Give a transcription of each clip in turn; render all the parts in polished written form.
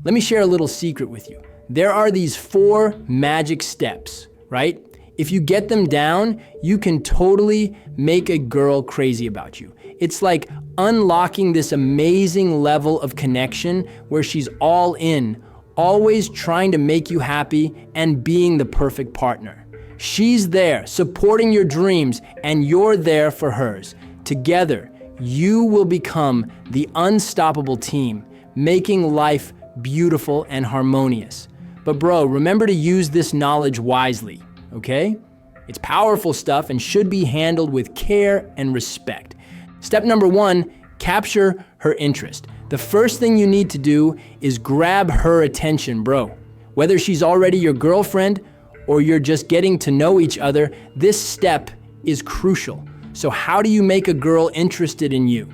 Let me share a little secret with you. There are these 4 magic steps, right? If you get them down, you can totally make a girl crazy about you. It's like unlocking this amazing level of connection where she's all in, always trying to make you happy and being the perfect partner. She's there supporting your dreams and you're there for hers. Together, you will become the unstoppable team, making life beautiful and harmonious. But bro, remember to use this knowledge wisely, okay? It's powerful stuff and should be handled with care and respect. Step number 1, capture her interest. The first thing you need to do is grab her attention, bro. Whether she's already your girlfriend or you're just getting to know each other, this step is crucial. So how do you make a girl interested in you?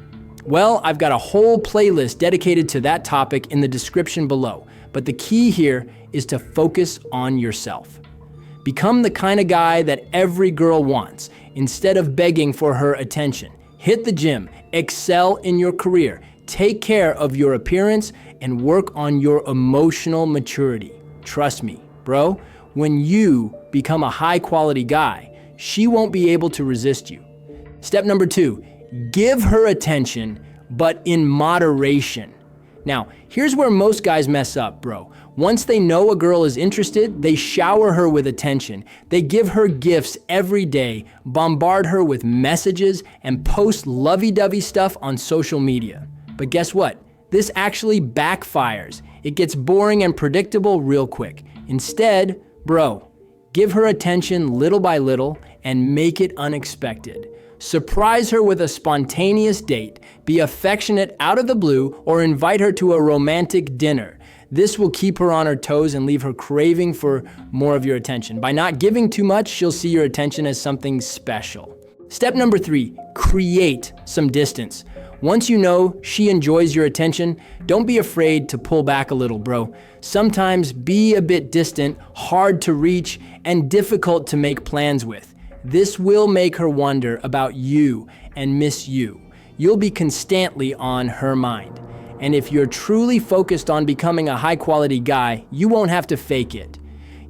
Well, I've got a whole playlist dedicated to that topic in the description below. But the key here is to focus on yourself. Become the kind of guy that every girl wants, instead of begging for her attention. Hit the gym, excel in your career, take care of your appearance, and work on your emotional maturity. Trust me, bro, when you become a high-quality guy, she won't be able to resist you. Step number 2, give her attention, but in moderation. Now, here's where most guys mess up, bro. Once they know a girl is interested, they shower her with attention. They give her gifts every day, bombard her with messages, and post lovey-dovey stuff on social media. But guess what? This actually backfires. It gets boring and predictable real quick. Instead, bro, give her attention little by little and make it unexpected. Surprise her with a spontaneous date, be affectionate out of the blue, or invite her to a romantic dinner. This will keep her on her toes and leave her craving for more of your attention. By not giving too much, she'll see your attention as something special. Step number 3, create some distance. Once you know she enjoys your attention, don't be afraid to pull back a little, bro. Sometimes be a bit distant, hard to reach, and difficult to make plans with. This will make her wonder about you and miss you. You'll be constantly on her mind. And if you're truly focused on becoming a high-quality guy, you won't have to fake it.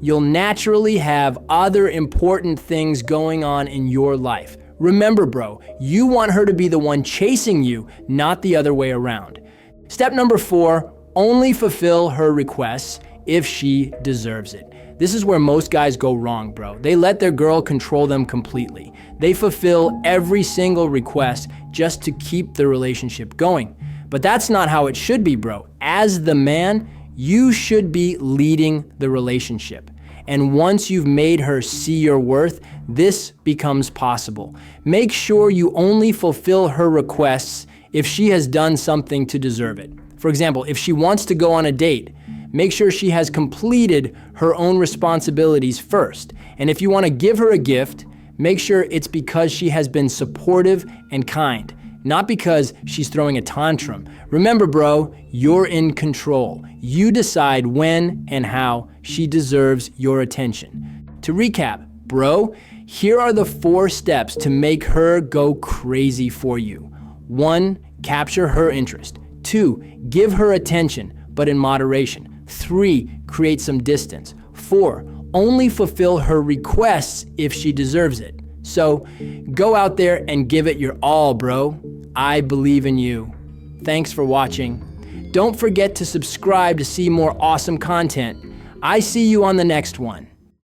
You'll naturally have other important things going on in your life. Remember, bro, you want her to be the one chasing you, not the other way around. Step number 4, only fulfill her requests if she deserves it. This is where most guys go wrong, bro. They let their girl control them completely. They fulfill every single request just to keep the relationship going. But that's not how it should be, bro. As the man, you should be leading the relationship. And once you've made her see your worth, this becomes possible. Make sure you only fulfill her requests if she has done something to deserve it. For example, if she wants to go on a date, make sure she has completed her own responsibilities first. And if you want to give her a gift, make sure it's because she has been supportive and kind, not because she's throwing a tantrum. Remember, bro, you're in control. You decide when and how she deserves your attention. To recap, bro, here are the 4 steps to make her go crazy for you. 1, capture her interest. 2, give her attention, but in moderation. 3, create some distance. 4, only fulfill her requests if she deserves it. So, go out there and give it your all, bro. I believe in you. Thanks for watching. Don't forget to subscribe to see more awesome content. I see you on the next one.